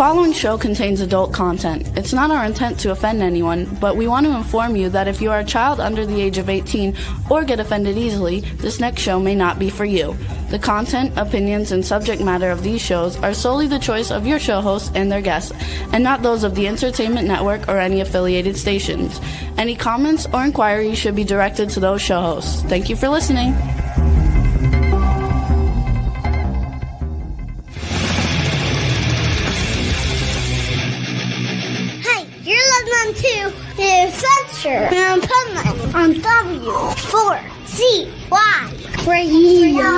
following show contains adult content. It's not our intent to offend anyone, but we want to inform you that if you are a child under the age of 18 or get offended easily, this next show may not be for you. The content, opinions, and subject matter of these shows are solely the choice of your show hosts and their guests, and not those of the Entertainment Network or any affiliated stations. Any comments or inquiries should be directed to those show hosts. Thank you for listening. To the Adventures of Pipeman on W4CY Radio.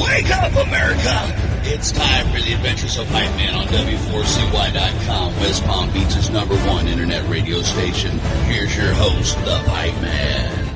Wake up, America! It's time for the Adventures of Pipeman on W4CY.com, West Palm Beach's #1 internet radio station. Here's your host, the Pipeman.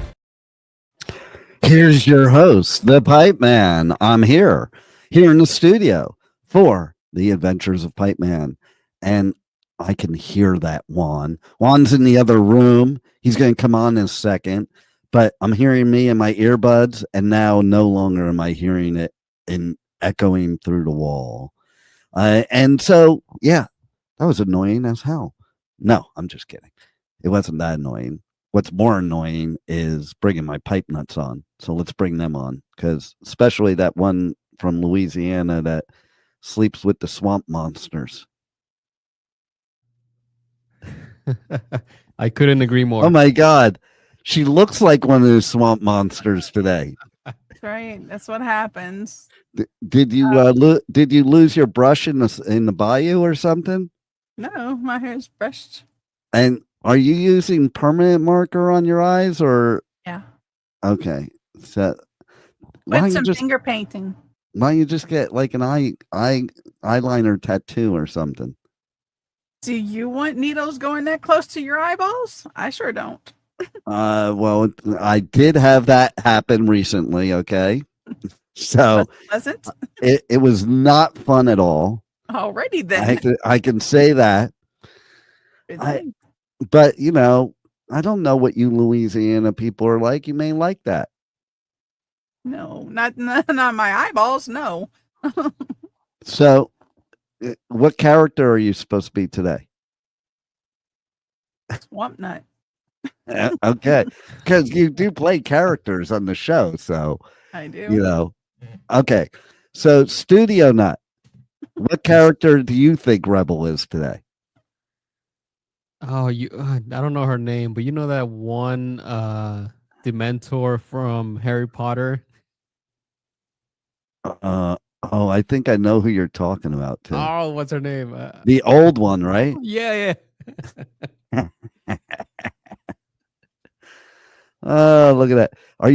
Here's your host, the Pipeman. I'm here in the studio for the Adventures of Pipeman. And I can hear that Juan. Juan's in the other room. He's going to come on in a second. But I'm hearing me in my earbuds, and now no longer am I hearing it in echoing through the wall. And so, yeah, that was annoying as hell. No, I'm just kidding. It wasn't that annoying. What's more annoying is bringing my pipe nuts on. So let's bring them on, because especially that one from Louisiana that sleeps with the swamp monsters. I couldn't agree more. Oh my God. She looks like one of those swamp monsters today. That's right. That's what happens. Did you lose your brush in the bayou or something? No, my hair's brushed. And are you using permanent marker on your eyes or? Yeah. Okay. So with some finger painting. Why don't you just get like an eyeliner tattoo or something? Do you want needles going that close to your eyeballs? I sure don't. Well, I did have that happen recently. Okay. So wasn't it was not fun at all. Alrighty then. I can say that. But you know, I don't know what you Louisiana people are like. You may like that. No, not my eyeballs. No. So, what character are you supposed to be today? Swamp Nut. Okay, because you do play characters on the show, so I do. You know. Okay, so Studio Nut. What character do you think Rebel is today? Oh, I don't know her name, but you know that one Dementor from Harry Potter? I think I know who you're talking about too. Oh, what's her name? The old one, right? Yeah. Oh, look at that. Are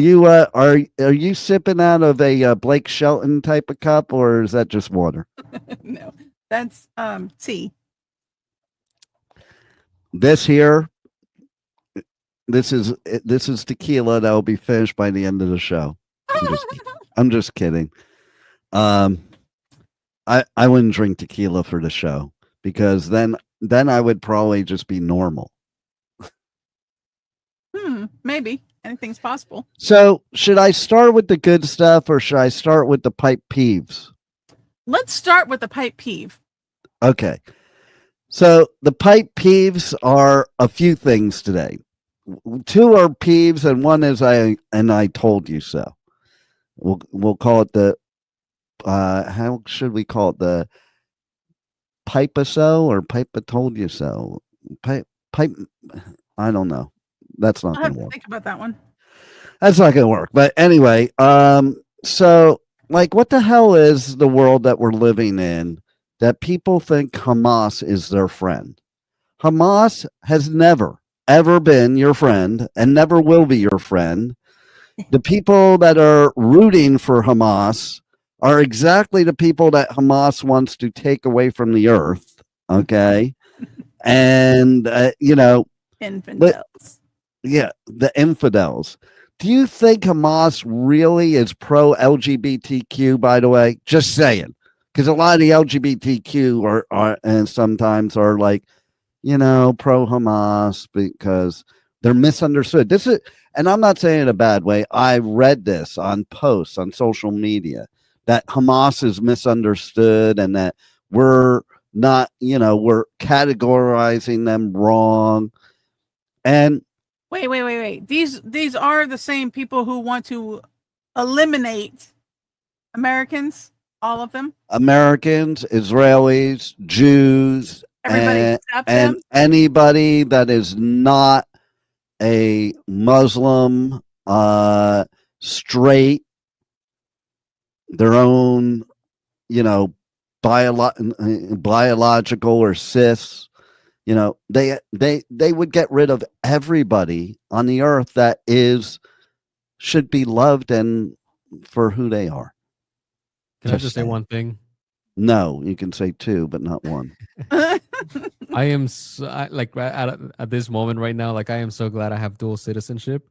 you sipping out of a Blake Shelton type of cup, or is that just water? No, that's tea. This is tequila that will be finished by the end of the show. I'm just kidding. I wouldn't drink tequila for the show because then I would probably just be normal. Maybe anything's possible. So should I start with the good stuff or should I start with the pipe peeves? Let's start with the pipe peeve. Okay. So the pipe peeves are a few things today. 2 are peeves and one is I told you so. We'll call it the how should we call it? The pipe-a-so or pipe-a-told you so? Pipe I don't know. That's not going to work. Think about that one. That's not going to work. But anyway, so like what the hell is the world that we're living in that people think Hamas is their friend? Hamas has never, ever been your friend and never will be your friend. The people that are rooting for Hamas are exactly the people that Hamas wants to take away from the earth. Okay. And, infidels. The infidels. Do you think Hamas really is pro LGBTQ, by the way? Just saying. Because a lot of the LGBTQ are and sometimes are like, pro Hamas because They're misunderstood. This is, and I'm not saying it in a bad way. I read this on posts on social media that Hamas is misunderstood and that we're not, we're categorizing them wrong. And Wait. These are the same people who want to eliminate Americans, all of them. Americans, Israelis, Jews, Everybody except them. anybody that is not a Muslim, straight, their own, biological or cis, they would get rid of everybody on the earth that should be loved and for who they are. Can I just say one thing? No, you can say two, but not one. I am at this moment right now, like I am so glad I have dual citizenship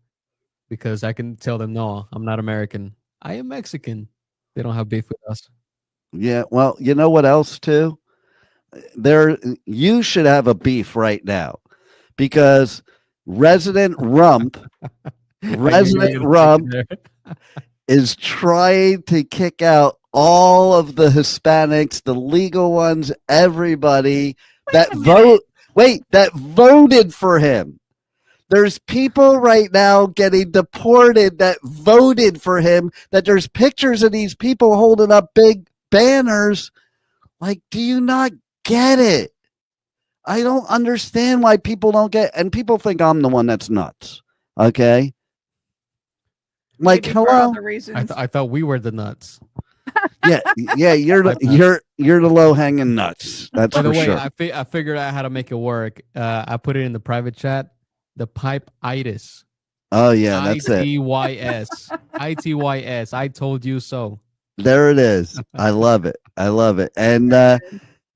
because I can tell them, no, I'm not American. I am Mexican. They don't have beef with us. Yeah, well, you know what else too? You should have a beef right now because Resident Rump is trying to kick out all of the Hispanics, the legal ones, everybody that voted for him. There's people right now getting deported that voted for him, that there's pictures of these people holding up big banners. Like, do you not get it? I don't understand why people don't get, and people think I'm the one that's nuts. Okay. Like, hello. I thought we were the nuts. Yeah, you're the low hanging nuts. That's by the for way. sure. I figured out how to make it work. I put it in the private chat. The pipe-itis. Oh yeah, that's it. ITYS. ITYS. I told you so. There it is. I love it. And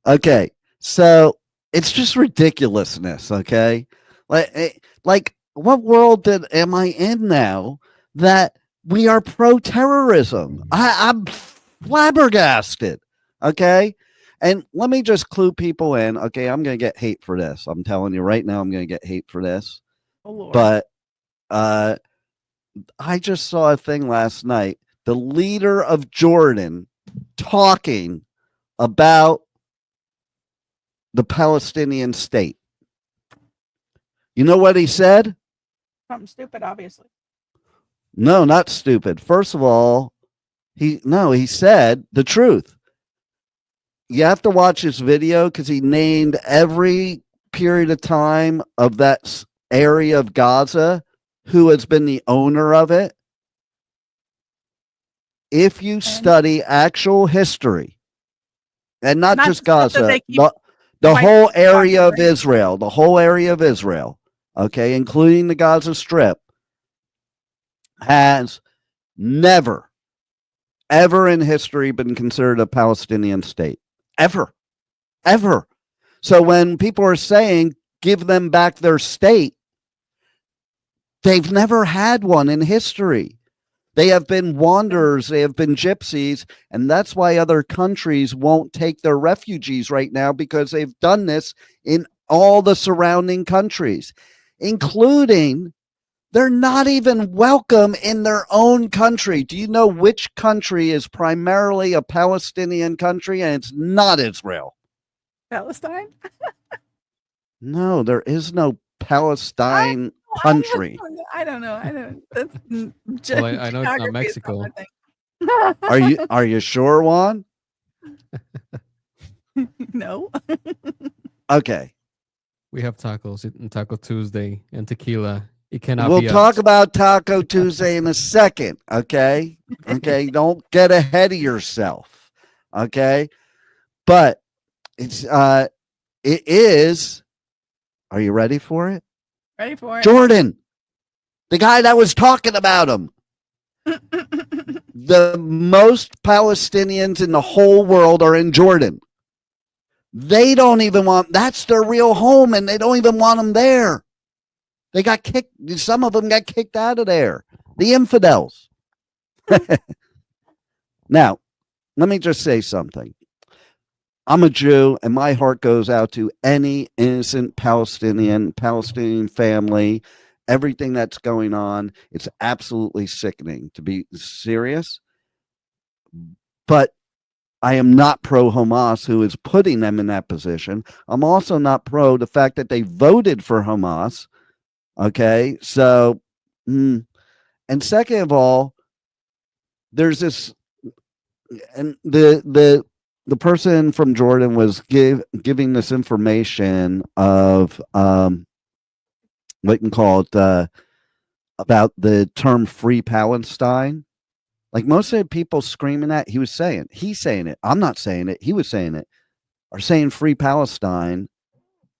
okay, so it's just ridiculousness. Okay, like what world am I in now that we are pro-terrorism? I'm flabbergasted. Okay. And let me just clue people in. Okay, I'm going to get hate for this. I'm telling you right now, I'm going to get hate for this. Oh, Lord. But I just saw a thing last night. The leader of Jordan talking about the Palestinian state. You know what he said? Something stupid, obviously. No, not stupid. First of all, he said the truth. You have to watch this video because he named every period of time of that area of Gaza, who has been the owner of it. If you study actual history, and not just Gaza, the whole area of Israel, okay, including the Gaza Strip, has never, ever in history been considered a Palestinian state. Ever. So when people are saying, give them back their state, they've never had one in history. They have been wanderers. They have been gypsies. And that's why other countries won't take their refugees right now, because they've done this in all the surrounding countries, including they're not even welcome in their own country. Do you know which country is primarily a Palestinian country? And it's not Israel. Palestine? No, there is no Palestine country. I don't know. Well, I know it's not Mexico. Are you sure, Juan? No. Okay. We have tacos and Taco Tuesday and tequila. It cannot We'll be talk us. about Taco Tuesday in a second. Okay. Okay. Don't get ahead of yourself. Okay. But it is. Are you ready for it? Ready for it. Jordan, the guy that was talking about him. The most Palestinians in the whole world are in Jordan. They don't even that's their real home, and they don't even want them there. They got kicked. Some of them got kicked out of there. The infidels. Now, let me just say something. I'm a Jew, and my heart goes out to any innocent Palestinian family, everything that's going on. It's absolutely sickening, to be serious. But I am not pro Hamas, who is putting them in that position. I'm also not pro the fact that they voted for Hamas. Okay. So, and second of all, there's this, and the person from Jordan was giving this information of what you can call it, about the term free Palestine. Like most of the people screaming that, he's saying it. I'm not saying it. He was saying it. Are saying free Palestine.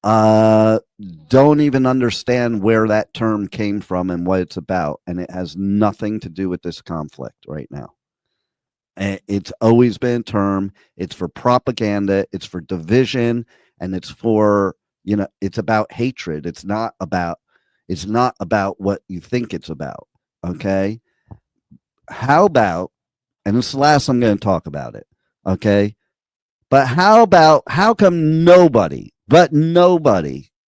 Don't even understand where that term came from and what it's about, and it has nothing to do with this conflict right now. It's always been a term. It's for propaganda. It's for division, and it's for, it's about hatred. It's not about what you think it's about. Okay. How about, and this is the last I'm going to talk about it. Okay. But how come nobody,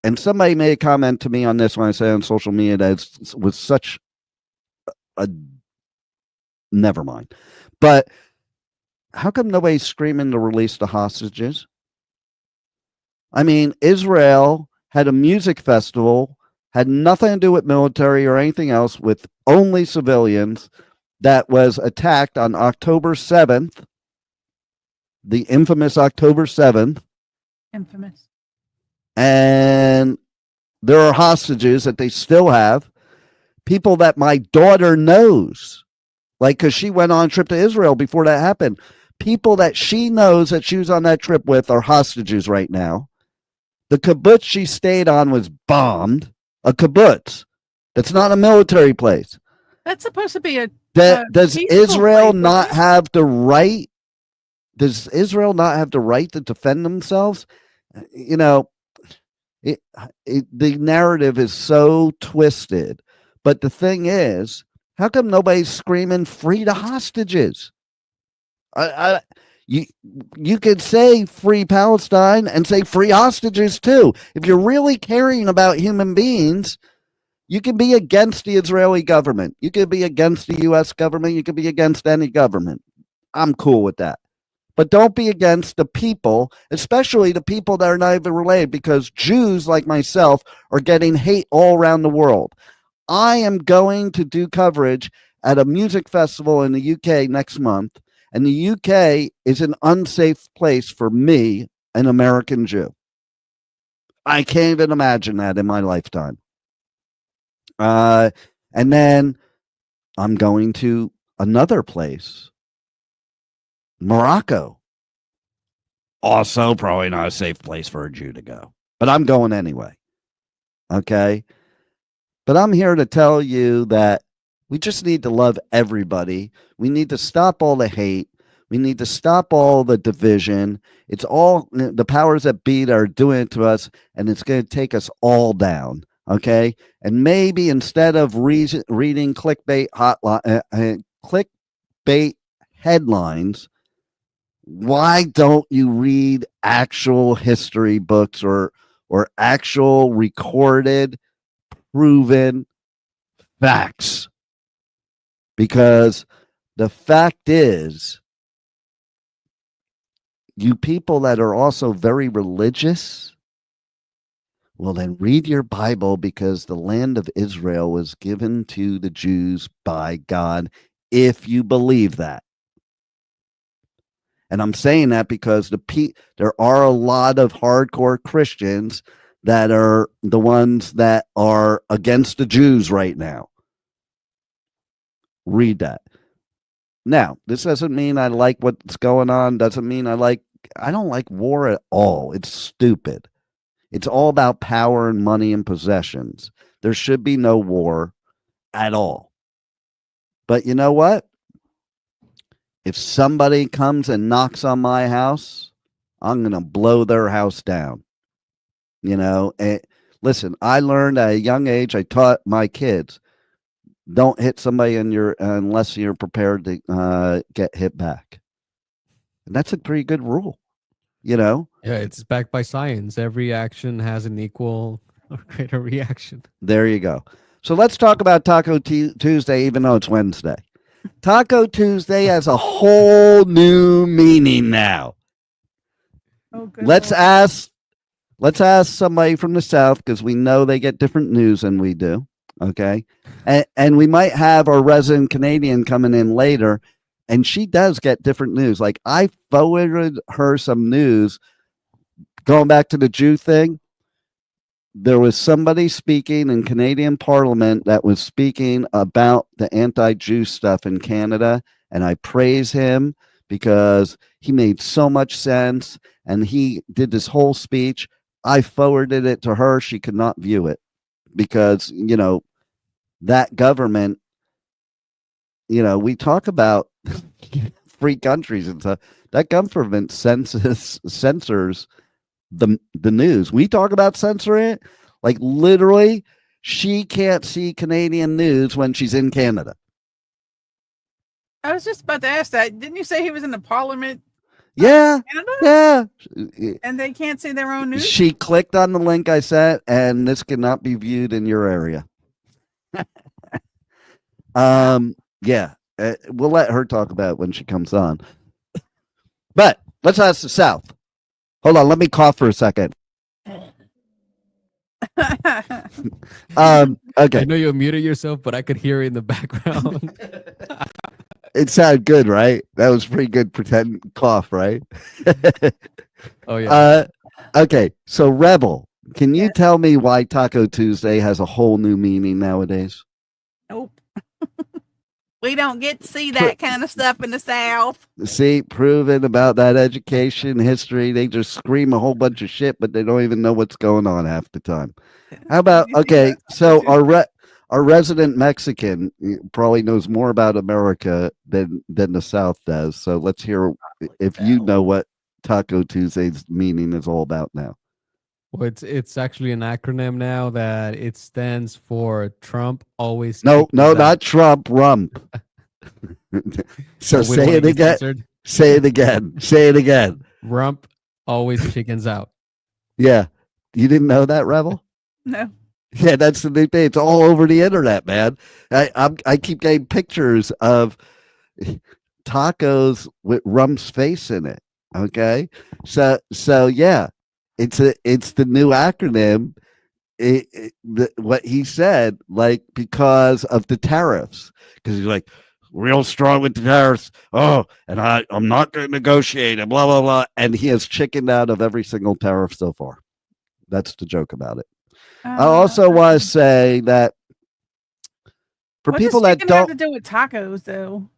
and somebody made a comment to me on this when I said on social media that was such a, never mind. But how come nobody's screaming to release the hostages? I mean, Israel had a music festival, had nothing to do with military or anything else, with only civilians, that was attacked on October 7th, the infamous October 7th. Infamous. And there are hostages that they still have, people that my daughter knows, like, because she went on a trip to Israel before that happened. People that she knows that she was on that trip with are hostages right now. The kibbutz she stayed on was bombed. A kibbutz. That's not a military place. That's supposed to be does Israel not have the right? Does Israel not have the right to defend themselves? The narrative is so twisted. But the thing is, how come nobody's screaming free the hostages? You could say free Palestine and say free hostages too. If you're really caring about human beings, you can be against the Israeli government. You could be against the U.S. government. You could be against any government. I'm cool with that. But don't be against the people, especially the people that are not even related, because Jews like myself are getting hate all around the world. I am going to do coverage at a music festival in the UK next month, and the UK is an unsafe place for me, an American Jew. I can't even imagine that in my lifetime. And then I'm going to another place, Morocco. Also probably not a safe place for a Jew to go, but I'm going anyway. Okay. But I'm here to tell you that we just need to love everybody. We need to stop all the hate. We need to stop all the division. It's all the powers that be that are doing it to us, and it's going to take us all down. Okay. And maybe instead of reading clickbait clickbait headlines, why don't you read actual history books or actual recorded, proven facts? Because the fact is, you people that are also very religious, well, then read your Bible, because the land of Israel was given to the Jews by God, if you believe that. And I'm saying that because there are a lot of hardcore Christians that are the ones that are against the Jews right now. Read that. Now, this doesn't mean I like what's going on. Doesn't mean I don't like war at all. It's stupid. It's all about power and money and possessions. There should be no war at all. But you know what? If somebody comes and knocks on my house, I'm going to blow their house down. Listen, I learned at a young age, I taught my kids, don't hit somebody unless you're prepared to get hit back. And that's a pretty good rule, Yeah, it's backed by science. Every action has an equal or greater reaction. There you go. So let's talk about Taco Tuesday, even though it's Wednesday. Taco Tuesday has a whole new meaning now. Oh, good Let's Lord. ask somebody from the South, because we know they get different news than we do. Okay. And we might have our resident Canadian coming in later, and she does get different news. Like, I forwarded her some news going back to the Jew thing. There was somebody speaking in Canadian Parliament that was speaking about the anti-Jew stuff in Canada, and I praise him because he made so much sense, and he did this whole speech. I forwarded it to her. She could not view it because, that government, we talk about free countries and stuff. That government censors the news. We talk about censoring it. Like, literally, she can't see Canadian news when she's in Canada. I was just about to ask that. Didn't you say he was in the Parliament? Yeah, Canada? yeah. And they can't see their own news? She clicked on the link I sent, and this cannot be viewed in your area. Yeah, we'll let her talk about it when she comes on. But let's ask the South. Hold on, let me cough for a second. Okay. I know you muted yourself, but I could hear it in the background. It sounded good, right? That was pretty good pretend cough, right? Oh yeah. Okay, so Rebel, can you tell me why Taco Tuesday has a whole new meaning nowadays? Nope. We don't get to see that kind of stuff in the South. See, proven about that education, history. They just scream a whole bunch of shit, but they don't even know what's going on half the time. How about, okay, so our resident Mexican probably knows more about America than the South does. So let's hear if you know what Taco Tuesday's meaning is all about now. Well, it's actually an acronym now that it stands for Trump always. No, not Trump, rump. So say it again. Say it again. Say it again. Rump always chickens out. Yeah. You didn't know that, Rebel? No. Yeah, that's the new thing. It's all over the internet, man. I keep getting pictures of tacos with Rump's face in it. Okay. So yeah. It's the new acronym. What he said, like, because of the tariffs, because he's like real strong with the tariffs. Oh, and I'm not going to negotiate and blah blah blah. And he has chickened out of every single tariff so far. That's the joke about it. I also want to say that for people that don't have to do with tacos, though,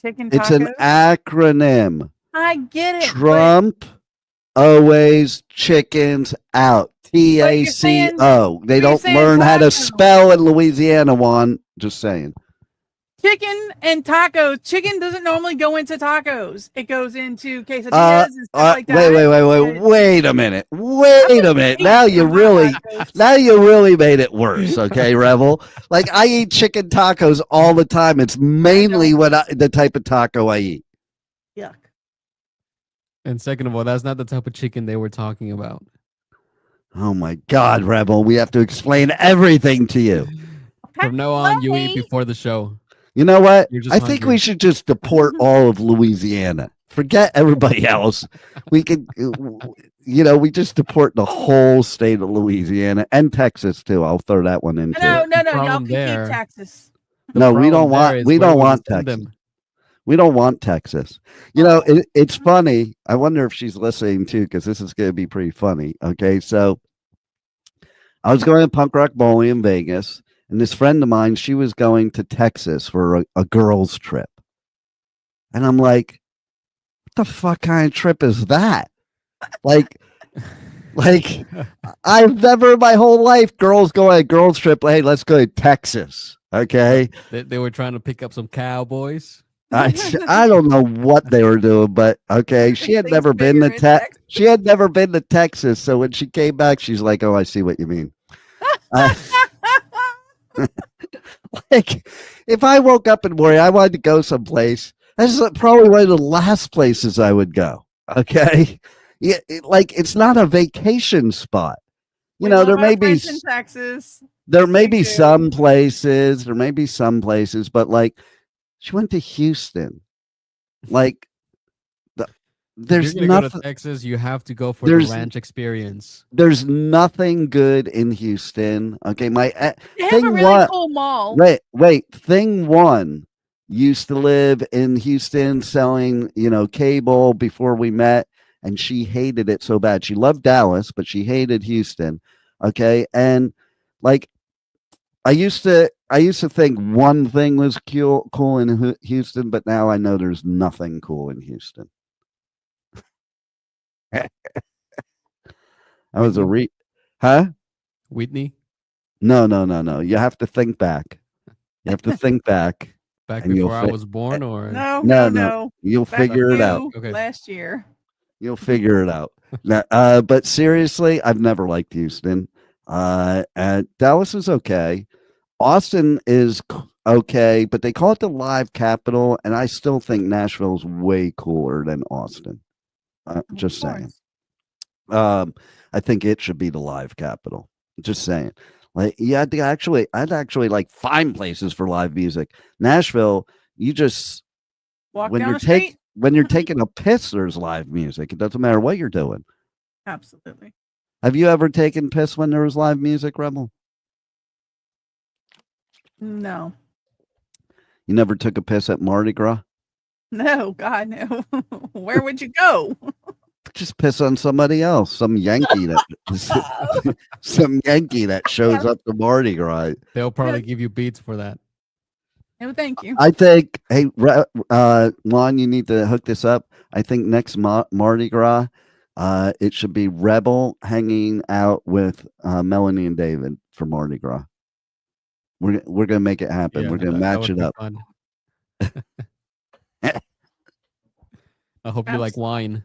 chicken tacos. It's an acronym. I get it. Trump always chickens out. T.A.C.O. They don't learn how to spell in Louisiana, Juan. Just saying. Chicken and tacos. Chicken doesn't normally go into tacos. It goes into quesadillas and stuff like that. Wait a minute. Now you really made it worse, okay, Rebel? Like, I eat chicken tacos all the time. It's mainly the type of taco I eat. Yuck. And second of all, that's not the type of chicken they were talking about. Oh my God, Rebel. We have to explain everything to you. From now on, you eat before the show. You know what? I think we should just deport all of Louisiana. Forget everybody else. We could, we just deport the whole state of Louisiana and Texas too. I'll throw that one in too. No. Y'all can keep Texas. No, we don't want Texas. We don't want Texas. It's funny. I wonder if she's listening too, because this is going to be pretty funny. Okay, so I was going to punk rock bowling in Vegas, and this friend of mine, she was going to Texas for a girls' trip. And I'm like, what the fuck kind of trip is that? Like I've never in my whole life, girls go on a girls' trip. Hey, let's go to Texas. Okay. They were trying to pick up some cowboys. I don't know what they were doing, but okay. She had never been to Texas. So when she came back, she's like, oh, I see what you mean. Like, if I woke up in the morning, I wanted to go someplace, that's probably one of the last places I would go. Okay. Yeah, it's not a vacation spot. There may be in Texas. There may be do. some places. There may be some places, but like she went to Houston. Like If there's you're gonna go to nothing. Texas, you have to go for the There's ranch experience. there's nothing good in Houston. Okay, my They have a thing really one. cool mall. Wait. Thing one used to live in Houston selling, cable before we met, and she hated it so bad. She loved Dallas, but she hated Houston. Okay, and like I used to think one thing was cool in Houston, but now I know there's nothing cool in Houston. That was huh? Whitney, No. You have to think back. You have to think back, back and you'll before I was born, or No. you'll Back figure it to out. Okay. last year. You'll figure it out. Now, but seriously, I've never liked Houston. Dallas is okay. Austin is okay, but they call it the live capital, and I still think Nashville's way cooler than Austin. Just saying. I think it should be the live capital. Just saying. Like, I'd actually like find places for live music. Nashville, you just Walk when down you're the street. when you're taking a piss, there's live music. It doesn't matter what you're doing. Absolutely. Have you ever taken piss when there was live music, Rebel? No. You never took a piss at Mardi Gras? No, God, no. Where would you go? Just piss on somebody else, some Yankee that shows up to Mardi Gras. they'll probably give you beats for that. No, thank you. I think, hey, Juan, you need to hook this up. I think next Mardi Gras, it should be Rebel hanging out with Melanie and David for Mardi Gras. We're gonna make it happen. Yeah, We're gonna that match would it be up. fun. I hope you like wine.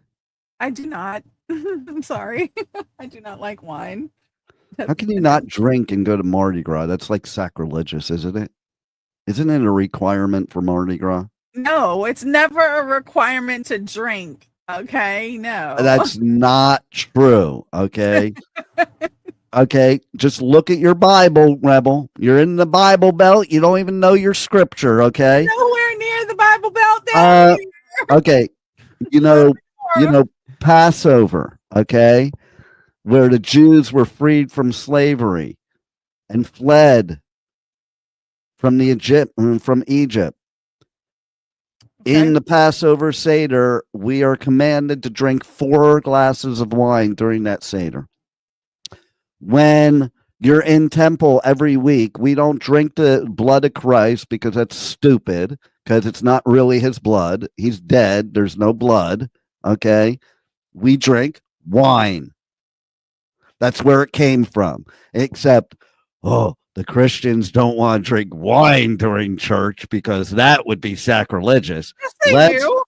I do not. I'm sorry. I do not like wine. How can you not drink and go to Mardi Gras? That's like sacrilegious, isn't it? Isn't it a requirement for Mardi Gras? No, it's never a requirement to drink. Okay, no. That's not true. Okay. Okay. Just look at your Bible, Rebel. You're in the Bible Belt. You don't even know your scripture. Okay. Nowhere near the Bible Belt there. Okay. You know Passover. Okay. Where the Jews were freed from slavery and fled from Egypt. In the Passover Seder, we are commanded to drink 4 glasses of wine during that Seder. When you're in temple every week, we don't drink the blood of Christ because that's stupid, because it's not really his blood. He's dead. There's no blood. Okay. We drink wine. That's where it came from. Except, the Christians don't want to drink wine during church because that would be sacrilegious. Yes, they do.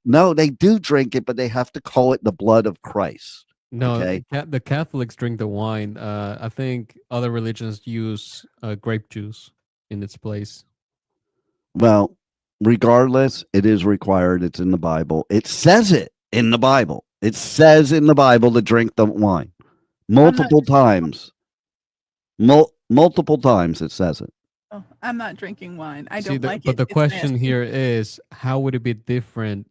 No, they do drink it, but they have to call it the blood of Christ. No, Okay. the Catholics drink the wine. I think other religions use grape juice in its place. Well, regardless, it is required. It's in the Bible. It says it in the Bible. It says in the Bible to drink the wine multiple times. Multiple times it says it. Oh, I'm not drinking wine. I See, don't like it. But the It's question nasty. here is, how would it be different?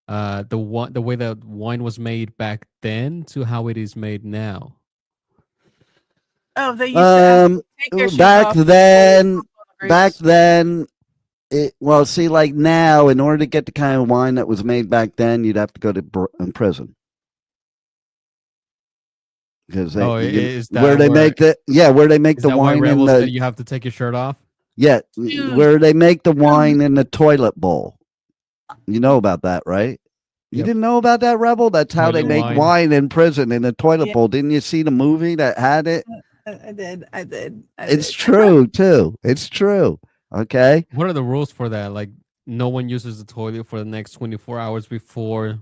The way that wine was made back then to how it is made now. Oh, they used to take their shoes back off then. before Back grapes. then, see, like now, in order to get the kind of wine that was made back then, you'd have to go to prison. Because where they make the wine in the you have to take your shirt off. where they make the wine in the toilet bowl. You know about that, right? You Yep. didn't know about that, Rebel? That's how they Toilet make wine. wine in prison in a toilet Yeah. bowl. Didn't you see the movie that had it? I did. It's true too. It's true. Okay. What are the rules for that? Like, no one uses the toilet for the next 24 hours before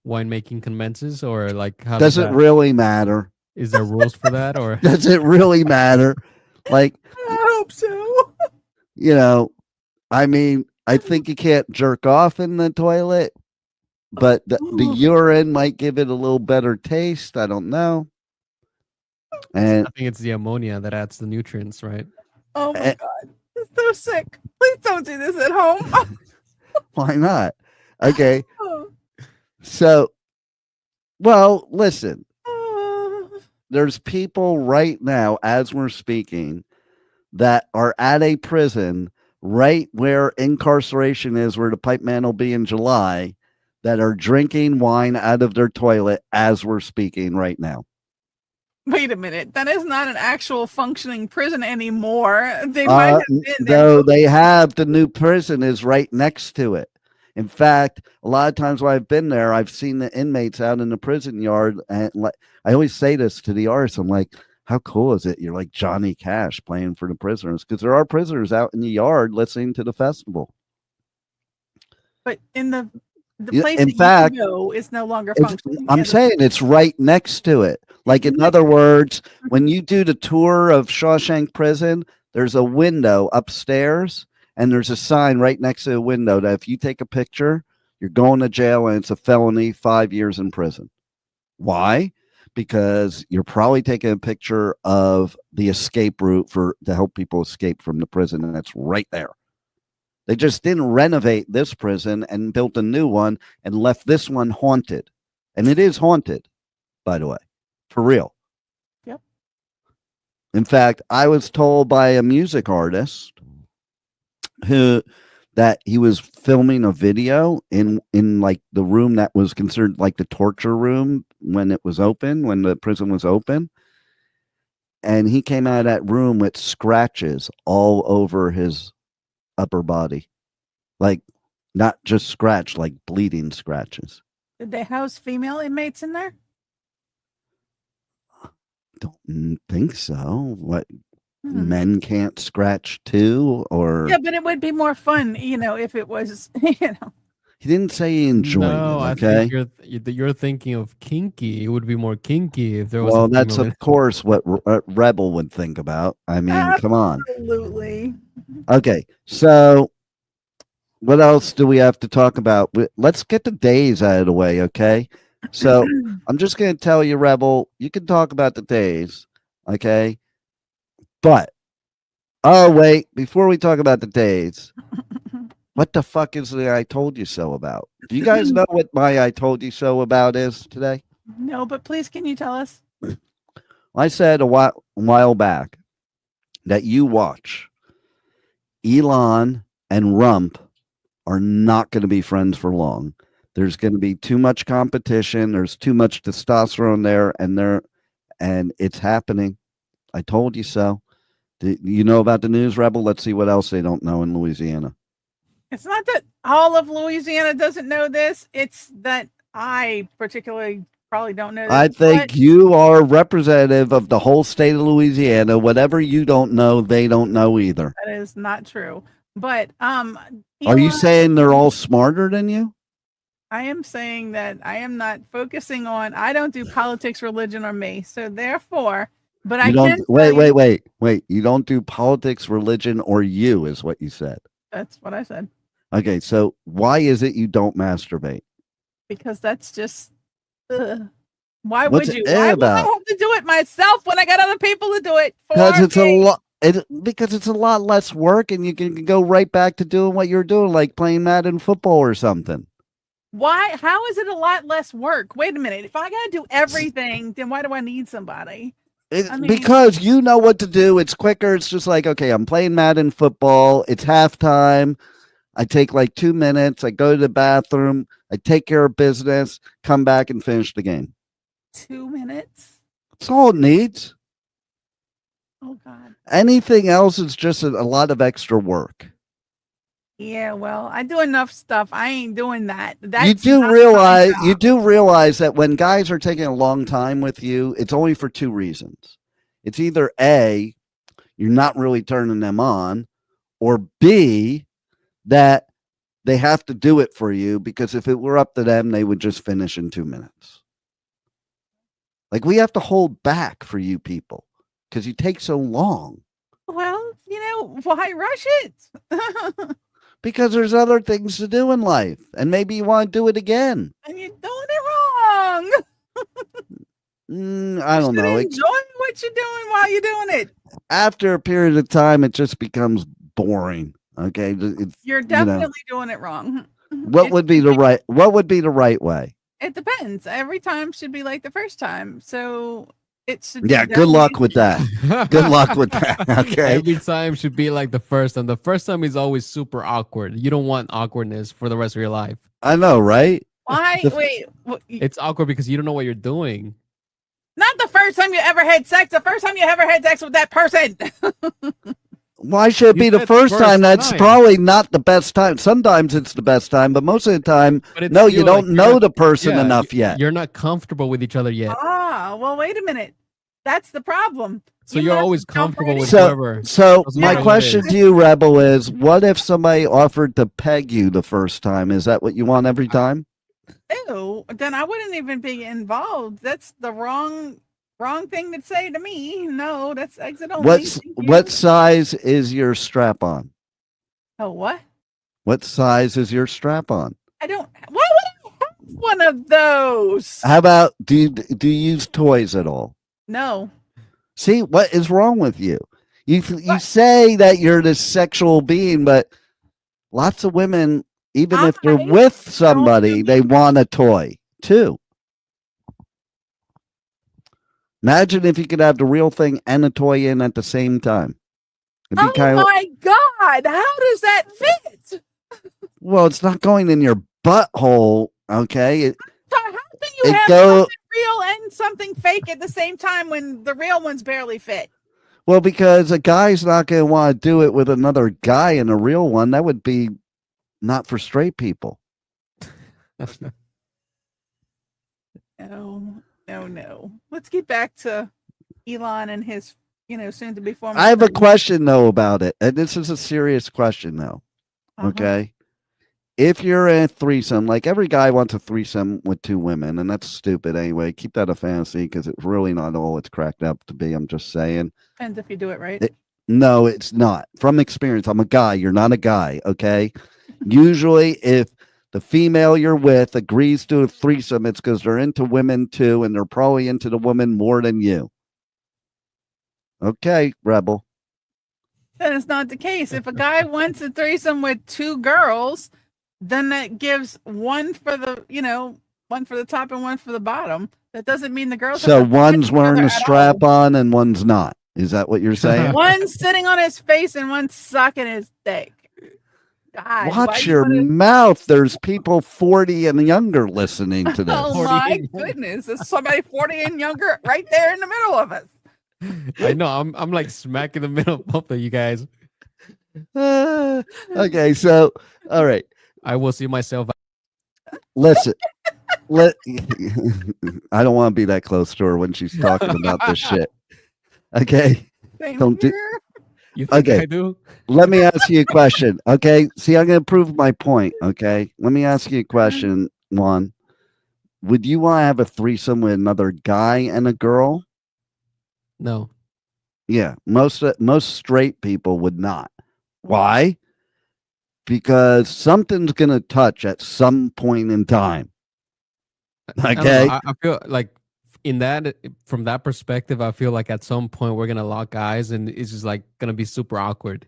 winemaking commences, or like, how Does it really matter? Is there rules for that, or Does it really matter? Like, I hope so. I mean, I think you can't jerk off in the toilet, but the urine might give it a little better taste. I don't know. And I think it's the ammonia that adds the nutrients, right? Oh my Eh. god. It's so sick. Please don't do this at home. why not? Okay. So, well, listen, there's people right now, as we're speaking, that are at a prison right where incarceration is, where the pipe man will be in July, that are drinking wine out of their toilet as we're speaking right now. Wait a minute. That is not an actual functioning prison anymore. They might have been. Though they have, the new prison is right next to it. In fact, a lot of times when I've been there, I've seen the inmates out in the prison yard. And I always say this to the artists. I'm like, how cool is it? You're like Johnny Cash playing for the prisoners, because there are prisoners out in the yard listening to the festival. But in the Yeah, place in that fact, you go is no longer It's- functioning. I'm Yeah, saying it's right next to it. Like, in other words, when you do the tour of Shawshank Prison, there's a window upstairs and there's a sign right next to the window that if you take a picture, you're going to jail and it's a felony, 5 years in prison. Why? Because you're probably taking a picture of the escape route to help people escape from the prison, and that's right there. They just didn't renovate this prison and built a new one and left this one haunted. And it is haunted, by the way, for real. Yep. In fact, I was told by a music artist that he was filming a video in like the room that was considered like the torture room when it was open, when the prison was open. And he came out of that room with scratches all over his upper body, like not just scratch, like bleeding scratches. Did they house female inmates in there? Don't think so. What, men can't scratch too? Or Yeah, but it would be more fun, if it was, he didn't say he enjoyed No, it. I Okay, think you're thinking of kinky. It would be more kinky if there was. well, a that's female of course what Rebel would think about. I mean, come on. Absolutely. Okay, so what else do we have to talk about? Let's get the days out of the way, okay? So I'm just going to tell you, Rebel, you can talk about the days, okay? But, oh, wait, before we talk about the days, what the fuck is the I told you so about? Do you guys know what my I told you so about is today? No, but please, can you tell us? I said a while back that you watch Elon and Rump are not going to be friends for long. There's going to be too much competition. There's too much testosterone there, and it's happening. I told you so. Do you know about the news, Rebel? Let's see what else they don't know in Louisiana. It's not that all of Louisiana doesn't know this. It's that I particularly probably don't know this. I think you are representative of the whole state of Louisiana. Whatever you don't know, they don't know either. That is not true. But are you saying they're all smarter than you? I am saying that I am not focusing on. I don't do politics, religion, or me. So therefore, but You don't wait. You don't do politics, religion, or you is what you said. That's what I said. Okay, so why is it you don't masturbate? Because that's just. Why What's would you? it Why would I about? have to do it myself when I got other people to do it for Because it's me? a lot. Because it's a lot less work, and you can go right back to doing what you're doing, like playing Madden football or something. Why? How is it a lot less work? Wait a minute. If I got to do everything, then why do I need somebody? Because you know what to do. It's quicker. It's just like, okay, I'm playing Madden football. It's halftime. I take like 2 minutes. I go to the bathroom. I take care of business, come back and finish the game. 2 minutes? That's all it needs. Oh, God. Anything else is just a lot of extra work. Yeah, well, I do enough stuff. I ain't doing that. You do realize that when guys are taking a long time with you, it's only for 2 reasons. It's either A, you're not really turning them on, or B, that they have to do it for you, because if it were up to them, they would just finish in 2 minutes. Like, we have to hold back for you people because you take so long. Well, why rush it? Because there's other things to do in life, and maybe you want to do it again. And you're doing it wrong. I don't know. Enjoy what you're doing while you're doing it. After a period of time, it just becomes boring. Okay, You're definitely doing it wrong. What would be the right way? It depends. Every time should be like the first time. So it should. Yeah. Good luck with that. Good luck with that. Okay. Every time should be like the first time. The first time is always super awkward. You don't want awkwardness for the rest of your life. I know, right? Why? Wait. It's awkward because you don't know what you're doing. Not the first time you ever had sex. The first time you ever had sex with that person. Why should it be the first time? That's probably not the best time. Sometimes it's the best time, but most of the time, no, you don't know the person enough yet. You're not comfortable with each other yet. Ah, well, wait a minute. That's the problem. So you're always comfortable with whoever. So my question to you, Rebel, is what if somebody offered to peg you the first time? Is that what you want every time? Ew, then I wouldn't even be involved. That's the wrong thing to say to me. No, that's exit only. What size is your strap on? Oh, what? What size is your strap on? I don't. Why would I have one of those? How about do you use toys at all? No. See, what is wrong with you? You say that you're this sexual being, but lots of women, even if they're with somebody, they want a toy too. Imagine if you could have the real thing and a toy in at the same time. Oh my God. How does that fit? Well, it's not going in your butthole, okay? How can you have something real and something fake at the same time when the real ones barely fit? Well, because a guy's not going to want to do it with another guy in a real one. That would be not for straight people. No. Let's get back to Elon and his, soon to be former. I have a question though about it, and this is a serious question though. Okay, if you're in a threesome, like every guy wants a threesome with two women, and that's stupid anyway. Keep that a fantasy because it's really not all it's cracked up to be. I'm just saying. Depends if you do it right. No, it's not. From experience, I'm a guy. You're not a guy. Okay. Usually, if the female you're with agrees to a threesome, it's because they're into women too, and they're probably into the woman more than you. Okay, Rebel. That is not the case. If a guy wants a threesome with two girls, then that gives one for the, one for the top and one for the bottom. That doesn't mean the girls. So one's wearing a strap on and one's not. Is that what you're saying? One's sitting on his face and one's sucking his dick. God, watch your mouth. There's people 40 and younger listening to this. Oh my goodness. There's somebody 40 and younger right there in the middle of us. I know. I'm like smack in the middle of both of you guys. Okay, so all right. I will see myself. Listen. I don't want to be that close to her when she's talking about this shit. Okay. Don't do. You think I do? Let me ask you a question. Okay. See, I'm going to prove my point. Okay. Let me ask you a question. One, would you want to have a threesome with another guy and a girl? No. Yeah. Most straight people would not. Why? Because something's going to touch at some point in time. Okay. I feel like from that perspective, I feel like at some point we're gonna lock eyes and it's just like gonna be super awkward.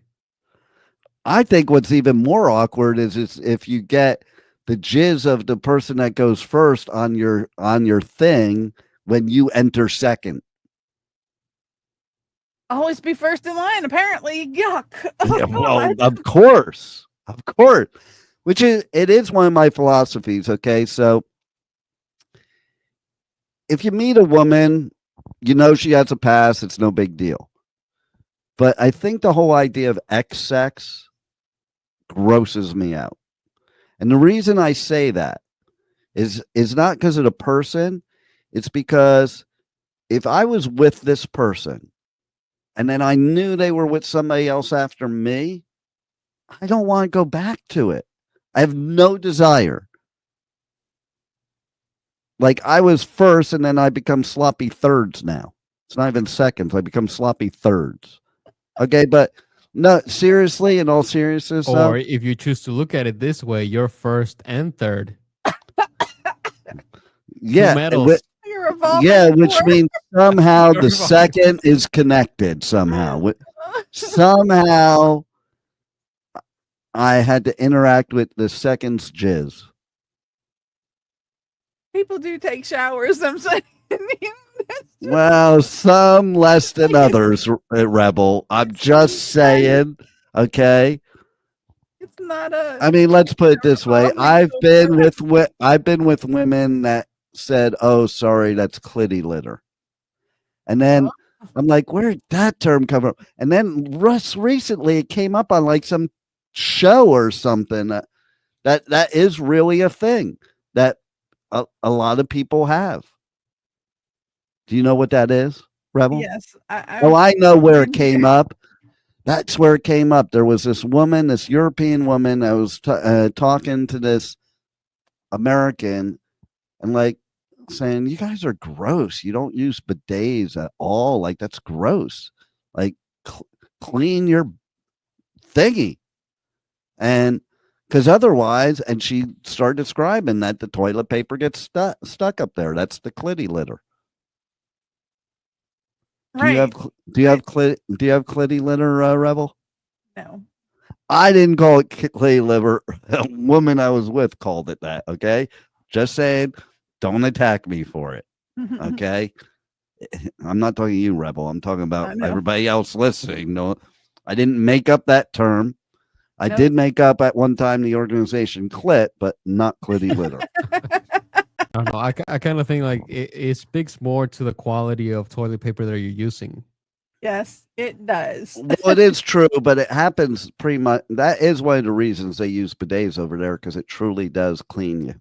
I think what's even more awkward is if you get the jizz of the person that goes first on your thing when you enter second. Always be first in line, apparently. Yuck. Yeah, well, of course. Which it is one of my philosophies. Okay, so if you meet a woman, she has a past, it's no big deal. But I think the whole idea of sex grosses me out. And the reason I say that is not because of the person. It's because if I was with this person and then I knew they were with somebody else after me, I don't want to go back to it. I have no desire. Like I was first and then I become sloppy thirds now. It's not even seconds. I become sloppy thirds. Okay, but no, seriously, in all seriousness. Or if you choose to look at it this way, you're first and third. Yeah. You're a evolved. Yeah, into which four. means somehow the Never mind. second is connected somehow. Somehow I had to interact with the second's jizz. People do take showers. I'm saying. Well, some less than others, Rebel. I'm just saying, okay? It's not a. I mean, let's put it this way. I've been with women that said, "Oh, sorry, that's clitty litter." And then I'm like, where did that term come from? And then recently it came up on like some show or something that is really a thing that a lot of people have. Do you know what that is, Rebel? Yes. I know where it came up. That's where it came up. There was this woman, this European woman that was talking to this American and like saying, you guys are gross. You don't use bidets at all. Like, that's gross. Like, clean your thingy. And because otherwise, and she started describing that the toilet paper gets stuck up there. That's the clitty litter. Do you have clitty litter, Rebel? No. I didn't call it clitty litter. A woman I was with called it that. Okay, just saying. Don't attack me for it. Okay, I'm not talking to you, Rebel. I'm talking about everybody else listening. No, I didn't make up that term. I did make up at one time the organization clit, but not clitty litter. I don't know. I kind of think like it speaks more to the quality of toilet paper that you're using. Yes, it does. Well, it is true, but it happens pretty much. That is one of the reasons they use bidets over there, because it truly does clean you,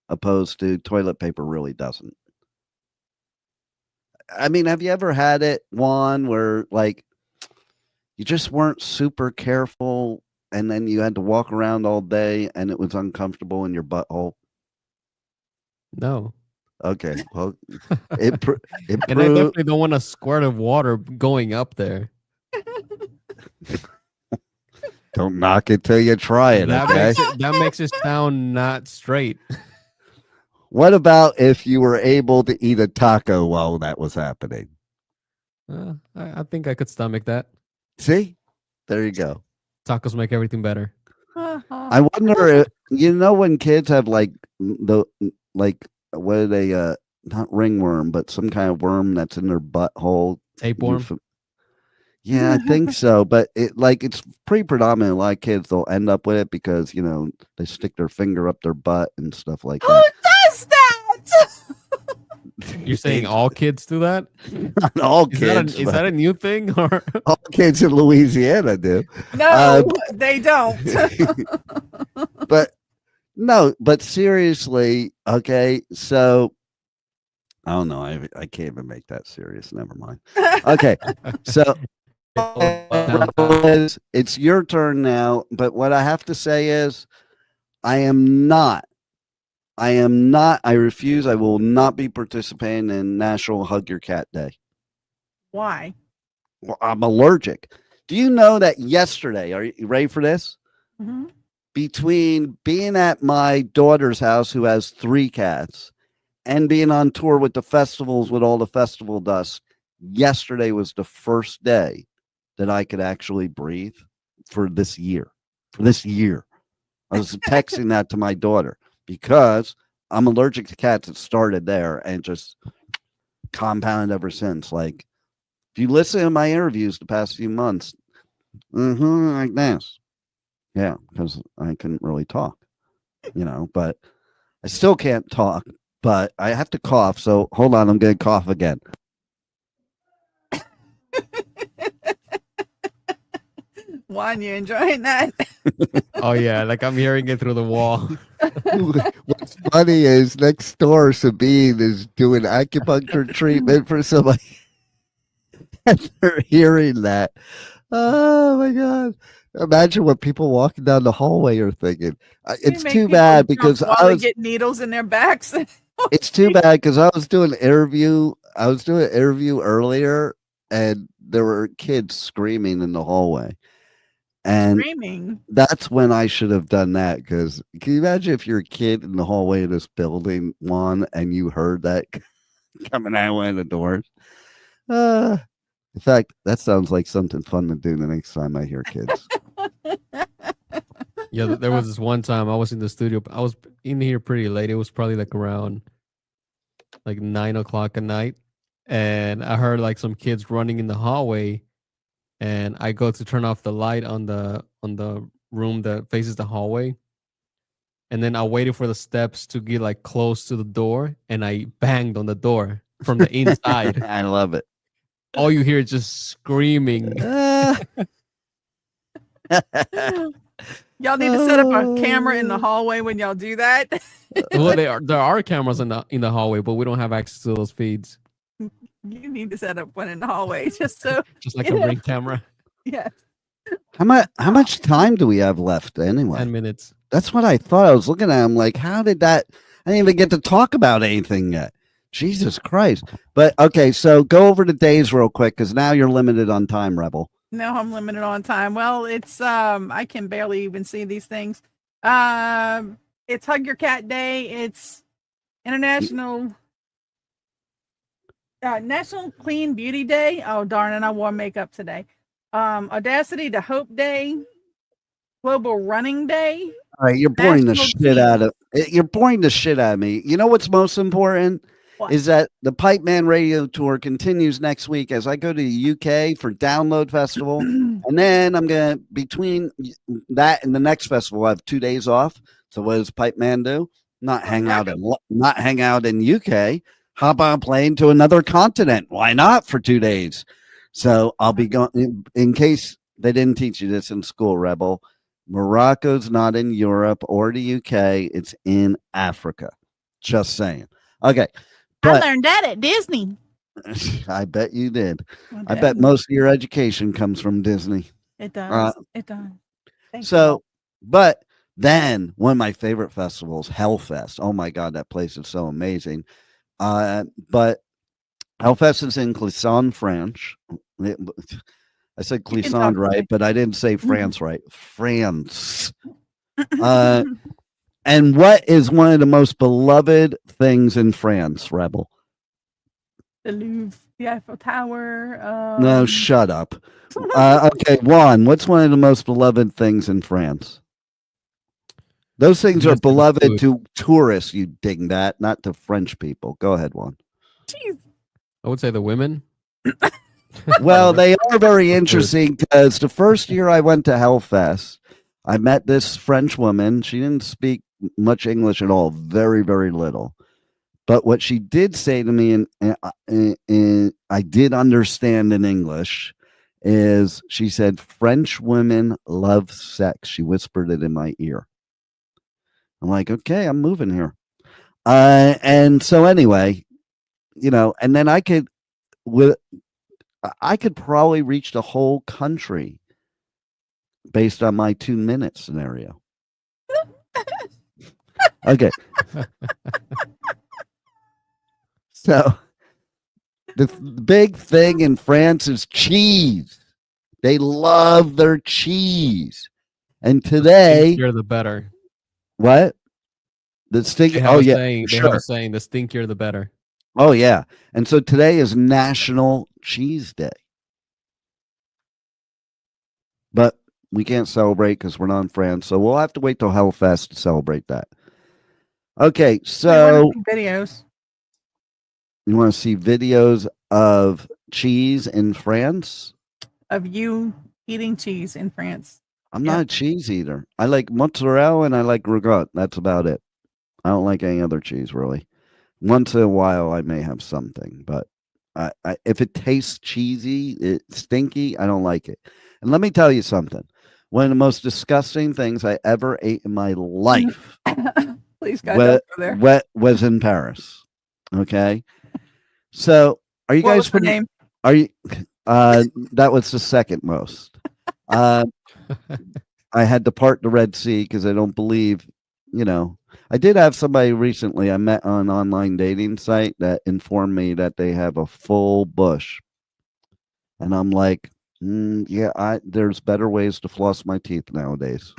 opposed to toilet paper really doesn't. I mean, have you ever had it, Juan, where like you just weren't super careful and then you had to walk around all day and it was uncomfortable in your butthole? No. Okay. Well, it and I definitely don't want a squirt of water going up there. Don't knock it till you try it. Okay. That makes it sound not straight. What about if you were able to eat a taco while that was happening? I think I could stomach that. See? There you go. Tacos make everything better. I wonder if, when kids have like what are they, not ringworm, but some kind of worm that's in their butthole. Tapeworm? Yeah, I think so. But it's pretty predominant. A lot of kids, they'll end up with it because, they stick their finger up their butt and stuff like that. Who does that? You're saying all kids do that? Not all kids. Is that a new thing? Or all kids in Louisiana do. No, they don't. But seriously, okay, so I don't know. I can't even make that serious. Never mind. Okay, so it's your turn now. But what I have to say is, I refuse. I will not be participating in National Hug Your Cat Day. Why? Well, I'm allergic. Do you know that yesterday, are you ready for this? Mm-hmm. Between being at my daughter's house, who has 3 cats, and being on tour with the festivals with all the festival dust, yesterday was the first day that I could actually breathe for this year. I was texting that to my daughter because I'm allergic to cats. It started there and just compounded ever since. Like, if you listen to my interviews the past few months, like this. Yeah, because I couldn't really talk, but I still can't talk, but I have to cough. So hold on, I'm going to cough again. Juan, you enjoying that? oh yeah, like I'm hearing it through the wall. What's funny is next door, Sabine is doing acupuncture treatment for somebody. And they're hearing that. Oh my God. Imagine what people walking down the hallway are thinking. It's too bad because I get needles in their backs. It's too bad because I was doing an interview earlier and there were kids screaming in the hallway. And screaming. That's when I should have done that, because can you imagine if you're a kid in the hallway of this building, Juan, and you heard that coming out one of the doors. In fact, that sounds like something fun to do the next time I hear kids. Yeah, there was this one time I was in the studio. I was in here pretty late. It was probably like around like 9 o'clock at night, and I heard like some kids running in the hallway, and I go to turn off the light on the room that faces the hallway, and then I waited for the steps to get like close to the door, and I banged on the door from the inside. I love it. All you hear is just screaming. Y'all need to set up a camera in the hallway when y'all do that. Well, there are cameras in the hallway, but we don't have access to those feeds. You need to set up one in the hallway just so. Just like a ring camera. Yeah. How much time do we have left anyway? 10 minutes. That's what I thought. I was looking at him like, how did that? I didn't even get to talk about anything yet. Jesus Christ. But okay, so go over the days real quick because now you're limited on time, Rebel. No, I'm limited on time. Well, it's I can barely even see these things. It's Hug Your Cat Day. It's International National Clean Beauty Day. Oh darn it, I wore makeup today. Audacity to Hope Day. Global Running Day. All right, you're boring the National shit out of you're boring the shit out of me. You know what's most important? What? Is that the Pipeman Radio Tour continues next week as I go to the UK for Download Festival. And then I'm going to, between that and the next festival, I have 2 days off. So what does Pipeman do? Not hang out in UK. Hop on a plane to another continent. Why not for 2 days? So I'll be going, in case they didn't teach you this in school, Rebel, Morocco's not in Europe or the UK. It's in Africa. Just saying. Okay. But I learned that at Disney. I bet you did. Well, I bet most of your education comes from Disney. it does. It does. Thank So, but then one of my favorite festivals, Hellfest. Oh my God, that place is so amazing. But Hellfest is in Clisson, France. I said Clisson right, but I didn't say France right. France. And what is one of the most beloved things in France, Rebel? The Louvre, the Eiffel Tower. No, shut up. Okay, Juan, what's one of the most beloved things in France? Those things are beloved to tourists, you dingbat, not to French people. Go ahead, Juan. Jeez. I would say the women. Well, they are very interesting because the first year I went to Hellfest, I met this French woman. She didn't speak much English at all, very, very little. But what she did say to me, and I did understand in English, is she said, French women love sex. She whispered it in my ear. I'm like, okay, I'm moving here. And so anyway, and then I could probably reach the whole country based on my 2-minute scenario. Okay. So the big thing in France is cheese. They love their cheese. And today, You're the better. what? The stink. Oh yeah, They have a saying, the stinkier the better. Oh yeah. And so today is National Cheese Day. But we can't celebrate because we're not in France. So we'll have to wait till Hellfest to celebrate that. Okay, so videos. You want to see videos of cheese in France? Of you eating cheese in France. I'm not a cheese eater. I like mozzarella and I like ragout. That's about it. I don't like any other cheese, really. Once in a while, I may have something, but if it tastes cheesy, it's stinky, I don't like it. And let me tell you something. One of the most disgusting things I ever ate in my life Please, God, don't go there. Was in Paris. Okay. So are you What guys was the name? Are you that was the second most. I had to part the Red Sea because I don't believe, I did have somebody recently I met on an online dating site that informed me that they have a full bush. And I'm like, there's better ways to floss my teeth nowadays.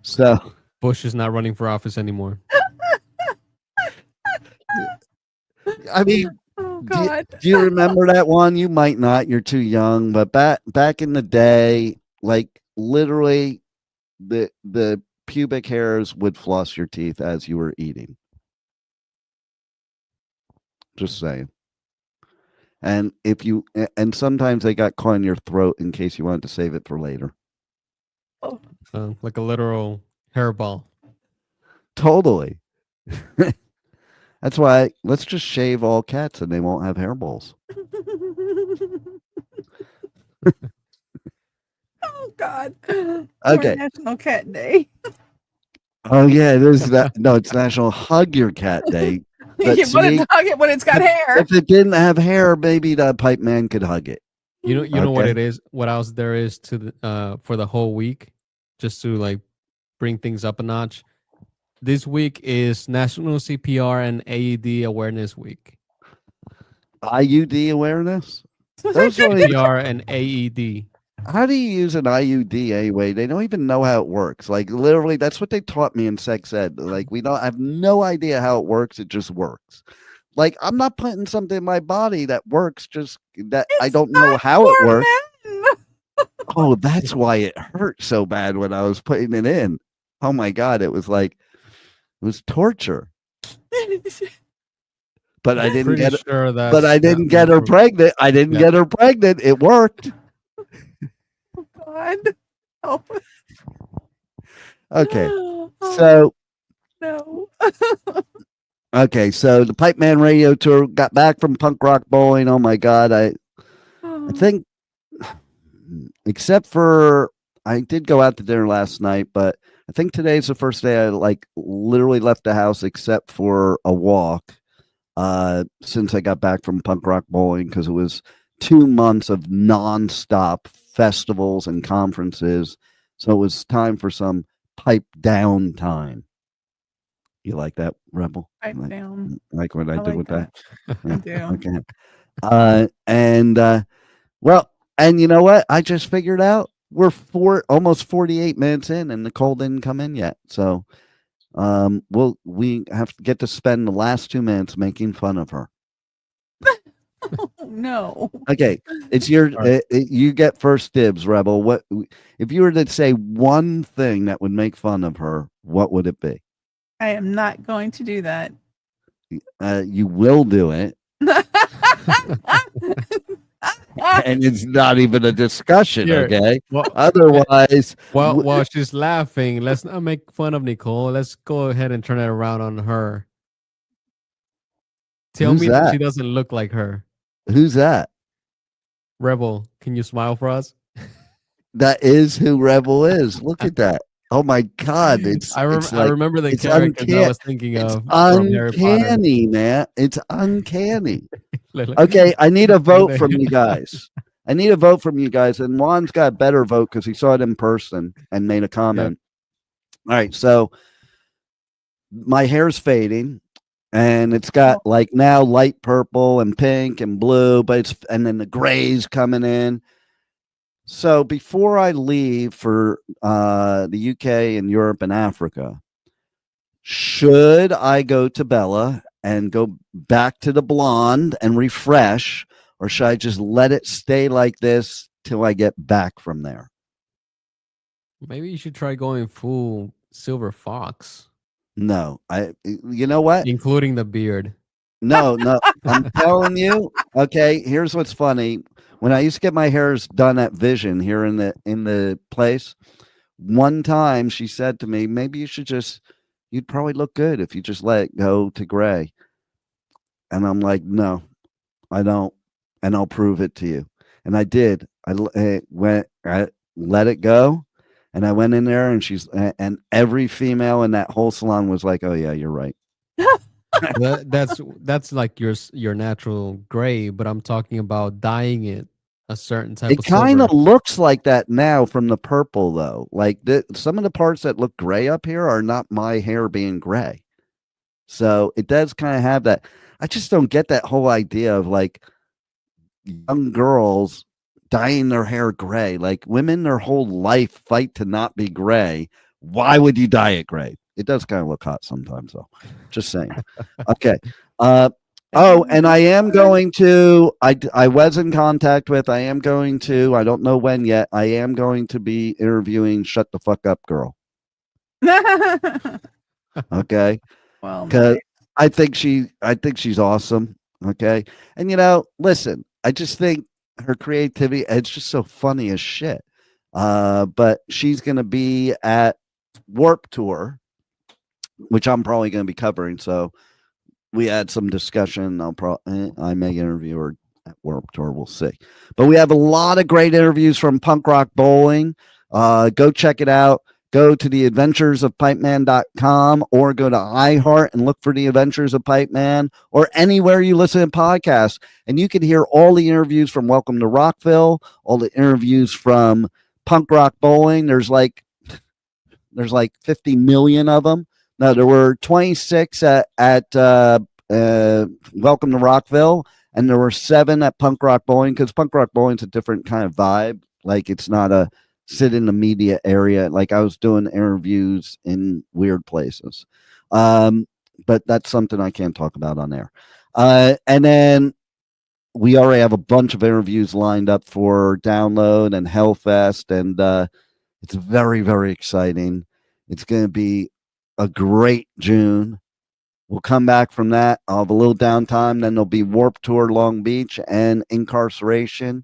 So Bush is not running for office anymore. I mean, Oh do you, God. do you remember that one? You might not. You're too young. But back in the day, like literally, the pubic hairs would floss your teeth as you were eating. Just saying. And and sometimes they got caught in your throat in case you wanted to save it for later. Like a literal hairball. Totally. That's why let's just shave all cats and they won't have hairballs. Oh God. Okay. National Cat Day. Oh yeah, it is that. No, it's National Hug Your Cat Day. But You put see, it hug it when it's got hair. if it didn't have hair, maybe the pipe man could hug it. You know what Okay. it is. What else there is to the for the whole week, just to like bring things up a notch. This week is National CPR and AED Awareness Week. IUD awareness? Those are only, CPR and AED. how do you use an IUD anyway? They don't even know how it works. Like literally, that's what they taught me in sex ed. Like I have no idea how it works. It just works. Like I'm not putting something in my body that works. Just that I don't know how it works. Oh, that's why it hurt so bad when I was putting it in. Oh my God, it was torture. But I didn't Pretty get it. sure that. But I didn't get her pregnant. I didn't get her pregnant. It worked. God. Oh, Okay. oh, So no. okay, so the Pipeman Radio Tour got back from punk rock bowling. Oh my God. I think except for I did go out to dinner last night, but I think today's the first day I like literally left the house except for a walk since I got back from punk rock bowling because it was 2 months of nonstop festivals and conferences. So it was time for some pipe down time. You like that, Rebel? Pipe down. Like what I did like with that? I do. Okay. Well, and you know what? I just figured out we're almost 48 minutes in, and Nicole didn't come in yet. So, we have to get to spend the last 2 minutes making fun of her. Oh, no. Okay, it's your you get first dibs, Rebel. What if you were to say one thing that would make fun of her? What would it be? I am not going to do that. You will do it. And it's not even a discussion, Here, okay? well, Otherwise, while she's laughing, let's not make fun of Nicole. Let's go ahead and turn it around on her. Tell Who's me that she that? doesn't look like her. Who's that? Rebel, can you smile for us? That is who Rebel is. Look at that. Oh my God! I it's like, remember the it's characters I was thinking it's of from Harry Potter. uncanny, man. It's uncanny. Okay, I need a vote from you guys. I need a vote from you guys. And Juan's got a better vote because he saw it in person and made a comment. All right, so my hair's fading. And it's got like now light purple and pink and blue, but and then the gray's coming in. So before I leave for the UK and Europe and Africa, should I go to Bella and go back to the blonde and refresh, or should I just let it stay like this till I get back from there? Maybe you should try going full silver fox. No, you know what? Including the beard. No, I'm telling you. Okay, here's what's funny. When I used to get my hairs done at Vision here in the place, one time she said to me, maybe you'd probably look good if you just let it go to gray. And I'm like, no, I don't. And I'll prove it to you. And I did. I let it go. And I went in there and every female in that whole salon was like, oh yeah, you're right. That's like your natural gray, but I'm talking about dyeing it a certain type of It kind of silver. looks like that now from the purple though. Like some of the parts that look gray up here are not my hair being gray. So it does kind of have that. I just don't get that whole idea of like young girls dyeing their hair gray. Like women their whole life fight to not be gray. Why would you dye it gray? It does kind of look hot sometimes though. Just saying. Okay. Oh, and I am going to, I was in contact with, I am going to, I don't know when yet, I am going to be interviewing Shut the Fuck Up Girl. Okay. Well, Because I think she's awesome. Okay. And listen, I just think her creativity, it's just so funny as shit. But she's going to be at Warped Tour, which I'm probably going to be covering. So we had some discussion. I may interview her at Warped Tour. We'll see. But we have a lot of great interviews from Punk Rock Bowling. Go check it out. Go to the Adventures of Pipeman.com or go to iHeart and look for the Adventures of Pipeman or anywhere you listen to podcasts. And you can hear all the interviews from Welcome to Rockville, all the interviews from Punk Rock Bowling. There's like 50 million of them. No, there were 26 at Welcome to Rockville, and there were 7 at Punk Rock Bowling, because Punk Rock Bowling's a different kind of vibe. Like, it's not a sit in the media area. Like, I was doing interviews in weird places. But that's something I can't talk about on air. And then we already have a bunch of interviews lined up for Download and Hellfest, and it's very, very exciting. It's going to be a great June. We'll come back from that. I'll have a little downtime. Then there'll be Warped Tour Long Beach and Incarceration.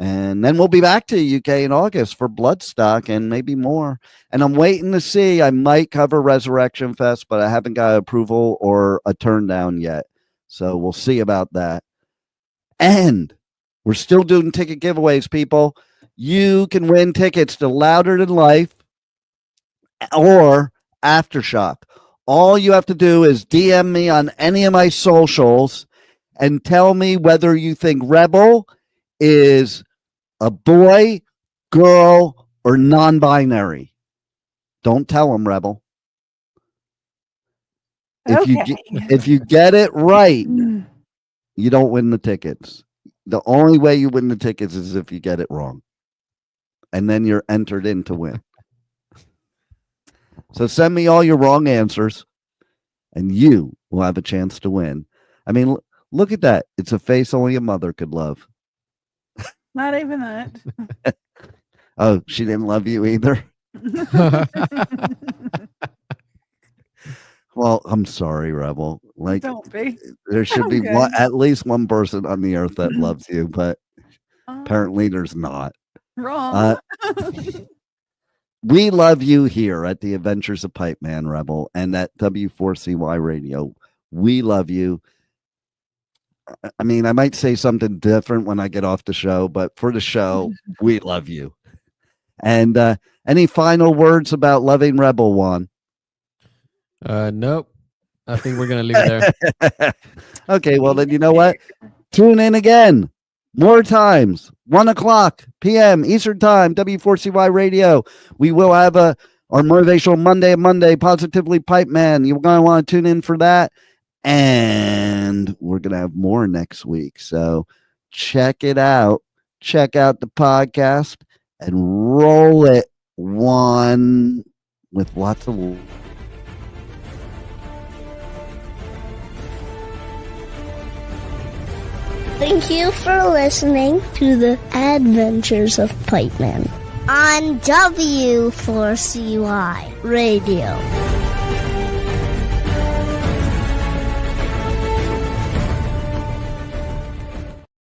And then we'll be back to the UK in August for Bloodstock and maybe more. And I'm waiting to see. I might cover Resurrection Fest, but I haven't got approval or a turn down yet. So we'll see about that. And we're still doing ticket giveaways, people. You can win tickets to Louder Than Life or Aftershock. All you have to do is DM me on any of my socials and tell me whether you think Rebel is a boy, girl, or non-binary. Don't tell them, Rebel. If you get it right, you don't win the tickets. The only way you win the tickets is if you get it wrong. And then you're entered in to win. So send me all your wrong answers, and you will have a chance to win. I mean, look at that. It's a face only a mother could love. Not even that. Oh, she didn't love you either? Well, I'm sorry, Rebel. Like, don't be. There should be at least one person on the earth that loves you, but apparently there's not. Wrong. We love you here at the Adventures of Pipeman, Rebel, and at W4CY Radio. We love you. I mean, I might say something different when I get off the show, but for the show, we love you. And any final words about loving Rebel, Juan? Nope. I think we're going to leave it there. Okay, well, then you know what? Tune in again. More times. 1:00 p.m. Eastern Time, W4CY Radio. We will have our Motivational Monday, Positively Pipeman. You're going to want to tune in for that. And we're going to have more next week. So check it out. Check out the podcast and roll it one with lots of... Thank you for listening to the Adventures of Pipeman on W4CY Radio.